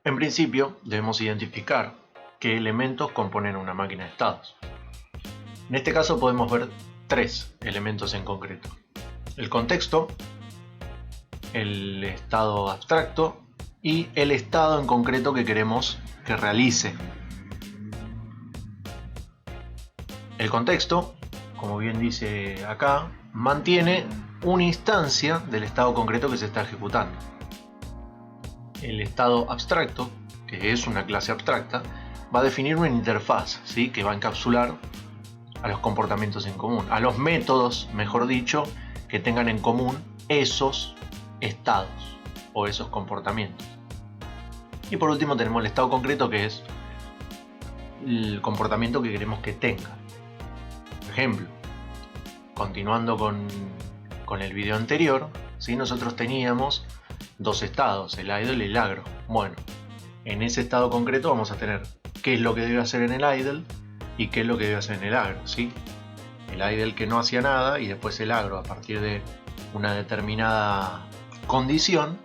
En principio, debemos identificar qué elementos componen una máquina de estados. En este caso podemos ver tres elementos en concreto: el contexto, el estado abstracto y el estado en concreto que queremos que realice. El contexto, como bien dice acá, mantiene una instancia del estado concreto que se está ejecutando. El estado abstracto, que es una clase abstracta, va a definir una interfaz, ¿sí?, que va a encapsular a los comportamientos en común, a los métodos, mejor dicho, que tengan en común esos estados o esos comportamientos. Y por último tenemos el estado concreto, que es el comportamiento que queremos que tenga. Por ejemplo, continuando con el video anterior, ¿sí?, nosotros teníamos dos estados, el idle y el agro. Bueno, en ese estado concreto vamos a tener qué es lo que debe hacer en el idle y qué es lo que debe hacer en el agro, ¿sí? El idle que no hacía nada, y después el agro, a partir de una determinada condición,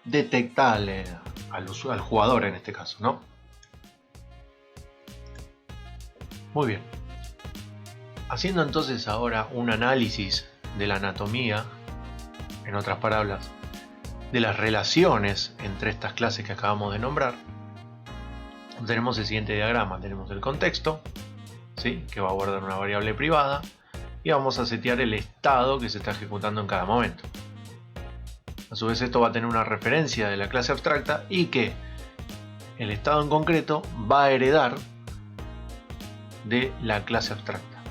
detecta al jugador en este caso, ¿no? Muy bien. Haciendo entonces ahora un análisis de la anatomía, en otras palabras, de las relaciones entre estas clases que acabamos de nombrar, tenemos el siguiente diagrama. Tenemos el contexto, ¿sí?, que va a guardar una variable privada, y vamos a setear el estado que se está ejecutando en cada momento. A su vez, esto va a tener una referencia de la clase abstracta, y que el estado en concreto va a heredar de la clase abstracta.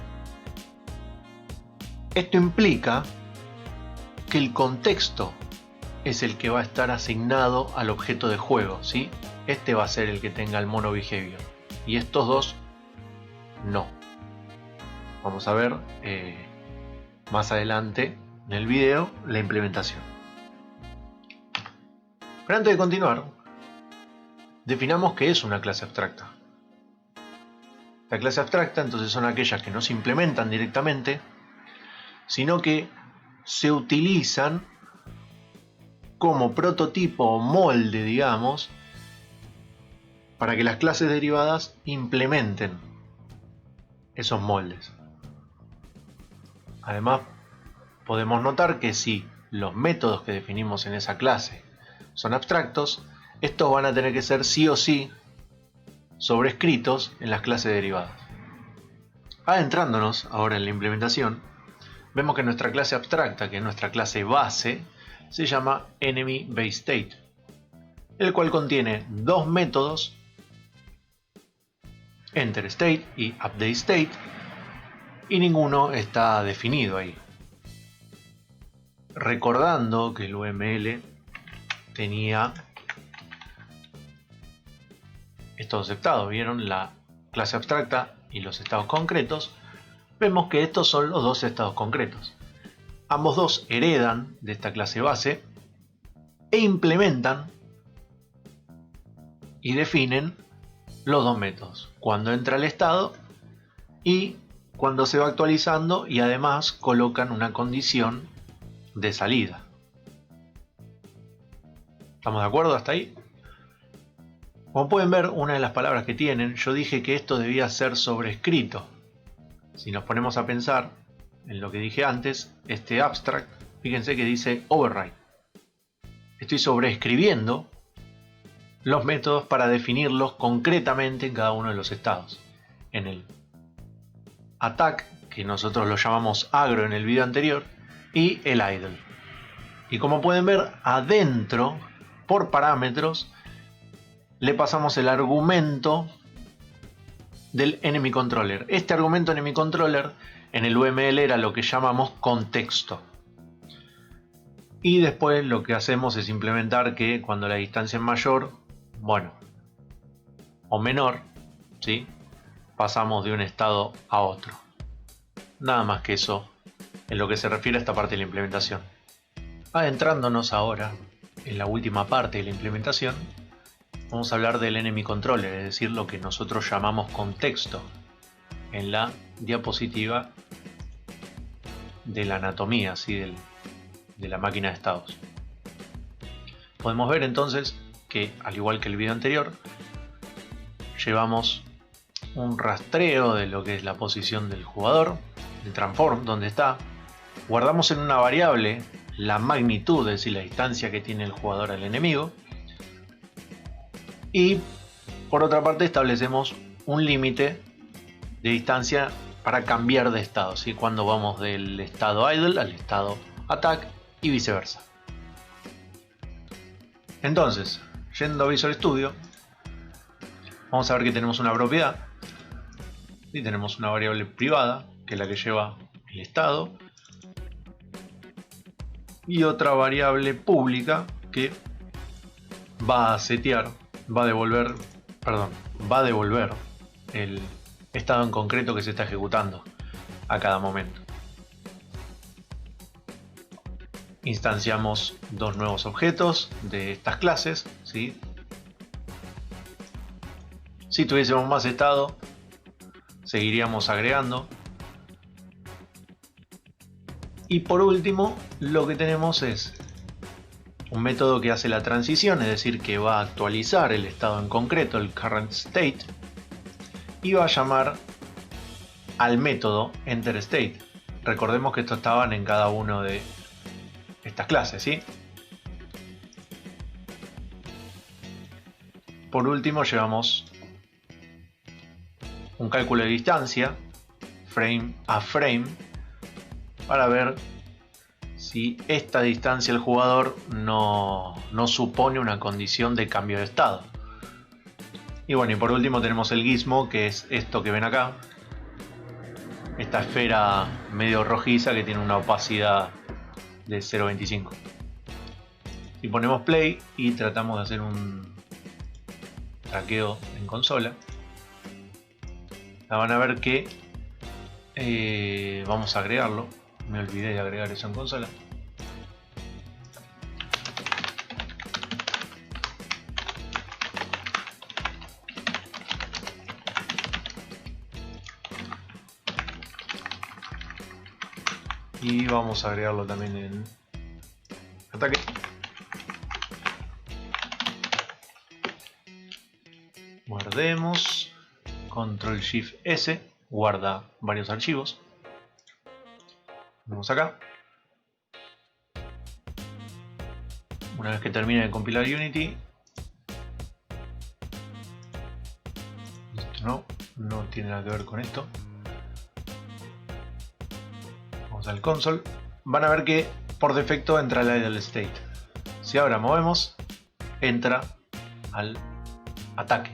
Esto implica que el contexto es el que va a estar asignado al objeto de juego, ¿sí? Este va a ser el que tenga el mono behavior, y estos dos no. Vamos a ver más adelante en el video la implementación. Pero antes de continuar, definamos qué es una clase abstracta. La clase abstracta entonces son aquellas que no se implementan directamente, sino que se utilizan como prototipo o molde, digamos, para que las clases derivadas implementen esos moldes. Además, podemos notar que si los métodos que definimos en esa clase son abstractos, estos van a tener que ser sí o sí sobrescritos en las clases derivadas. Adentrándonos ahora en la implementación, vemos que nuestra clase abstracta, que es nuestra clase base, se llama EnemyBaseState, el cual contiene dos métodos, EnterState y UpdateState, y ninguno está definido ahí. Recordando que el UML tenía estos estados, ¿vieron? La clase abstracta y los estados concretos. Vemos que estos son los dos estados concretos. Ambos dos heredan de esta clase base e implementan y definen los dos métodos: cuando entra el estado y cuando se va actualizando, y además colocan una condición de salida. ¿Estamos de acuerdo hasta ahí? Como pueden ver, una de las palabras que tienen, yo dije que esto debía ser sobrescrito. Si nos ponemos a pensar en lo que dije antes, este abstract, fíjense que dice override. Estoy sobreescribiendo los métodos para definirlos concretamente en cada uno de los estados. En el attack, que nosotros lo llamamos agro en el video anterior, y el idle. Y como pueden ver, adentro, por parámetros, le pasamos el argumento del enemy controller. Este argumento enemy controller en el UML era lo que llamamos contexto. Y después lo que hacemos es implementar que cuando la distancia es mayor, bueno, o menor, ¿sí?, pasamos de un estado a otro. Nada más que eso en lo que se refiere a esta parte de la implementación. Adentrándonos ahora en la última parte de la implementación, vamos a hablar del enemy controller, es decir, lo que nosotros llamamos contexto en la diapositiva de la anatomía, ¿sí?, de la máquina de estados. Podemos ver entonces que, al igual que el video anterior, llevamos un rastreo de lo que es la posición del jugador, el transform, donde está. Guardamos en una variable la magnitud, es decir, la distancia que tiene el jugador al enemigo. Y por otra parte establecemos un límite de distancia para cambiar de estado, ¿sí? Cuando vamos del estado idle al estado attack y viceversa. Entonces, yendo a Visual Studio, vamos a ver que tenemos una propiedad y tenemos una variable privada, que es la que lleva el estado, y otra variable pública que va a setear, va a devolver el estado en concreto que se está ejecutando a cada momento. Instanciamos dos nuevos objetos de estas clases, ¿sí? Si tuviésemos más estado, seguiríamos agregando. Y por último, lo que tenemos es un método que hace la transición, es decir, que va a actualizar el estado en concreto, el current state, y va a llamar al método enterState. Recordemos que estos estaban en cada uno de estas clases, ¿sí? Por último, llevamos un cálculo de distancia frame a frame para ver si esta distancia al jugador no supone una condición de cambio de estado. Y bueno, y por último tenemos el gizmo, que es esto que ven acá, esta esfera medio rojiza que tiene una opacidad de 0.25. Si ponemos play y tratamos de hacer un traqueo en consola, van a ver que vamos a agregarlo. Me olvidé de agregar eso en consola. Y vamos a agregarlo también en ataque. Guardemos. Control Shift S. Guarda varios archivos. Vamos acá. Una vez que termine de compilar Unity. Esto no tiene nada que ver con esto. Vamos al console. Van a ver que por defecto entra el idle state. Si ahora movemos, entra al ataque.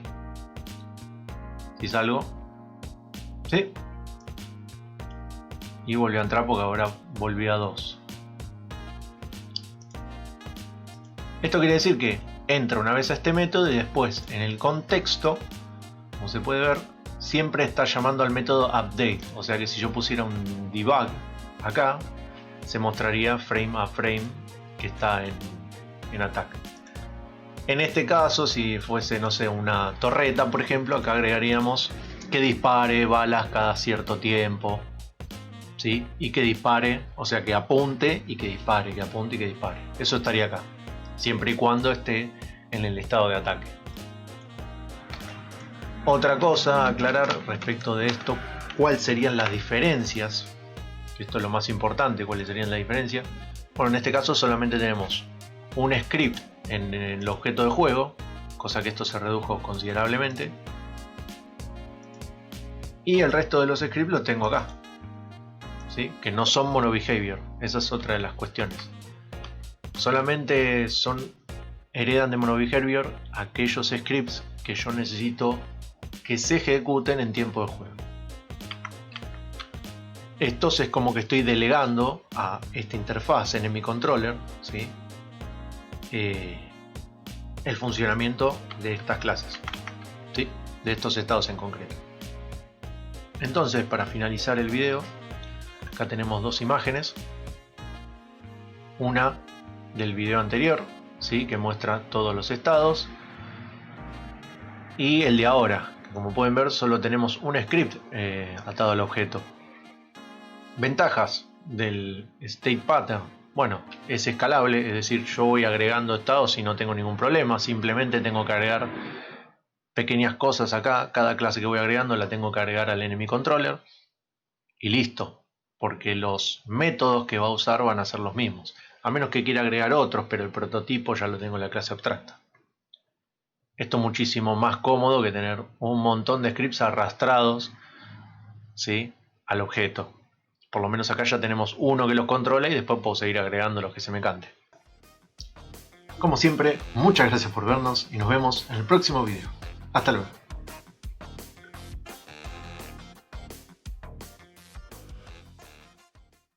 Si salgo, ¿sí? Y volvió a entrar porque ahora volví a 2. Esto quiere decir que entra una vez a este método y después en el contexto, como se puede ver, siempre está llamando al método update. O sea que si yo pusiera un debug acá, se mostraría frame a frame que está en ataque. En este caso, si fuese, no sé, una torreta, por ejemplo, acá agregaríamos que dispare balas cada cierto tiempo, ¿sí? Y que dispare, o sea, que apunte y que dispare, que apunte y que dispare. Eso estaría acá, siempre y cuando esté en el estado de ataque. Otra cosa a aclarar respecto de esto, ¿cuáles serían las diferencias? Esto es lo más importante, ¿cuáles serían las diferencias? Bueno, en este caso solamente tenemos un script en el objeto de juego, cosa que esto se redujo considerablemente, y el resto de los scripts los tengo acá, ¿sí? Que no son monobehavior. Esa es otra de las cuestiones. Solamente heredan de monobehavior aquellos scripts que yo necesito que se ejecuten en tiempo de juego. Estos es como que estoy delegando a esta interfaz en mi controller, ¿sí? El funcionamiento de estas clases, ¿sí? De estos estados en concreto. Entonces, para finalizar el video, acá tenemos dos imágenes. Una del video anterior, ¿sí? Que muestra todos los estados, y el de ahora, que como pueden ver solo tenemos un script atado al objeto. Ventajas del state pattern bueno, es escalable, es decir, yo voy agregando estados y no tengo ningún problema, simplemente tengo que agregar pequeñas cosas acá, cada clase que voy agregando la tengo que agregar al enemy controller y listo, porque los métodos que va a usar van a ser los mismos, a menos que quiera agregar otros, pero el prototipo ya lo tengo en la clase abstracta. Esto es muchísimo más cómodo que tener un montón de scripts arrastrados, ¿sí?, al objeto. Por lo menos acá ya tenemos uno que los controla y después puedo seguir agregando los que se me cante. Como siempre, muchas gracias por vernos y nos vemos en el próximo video. Hasta luego.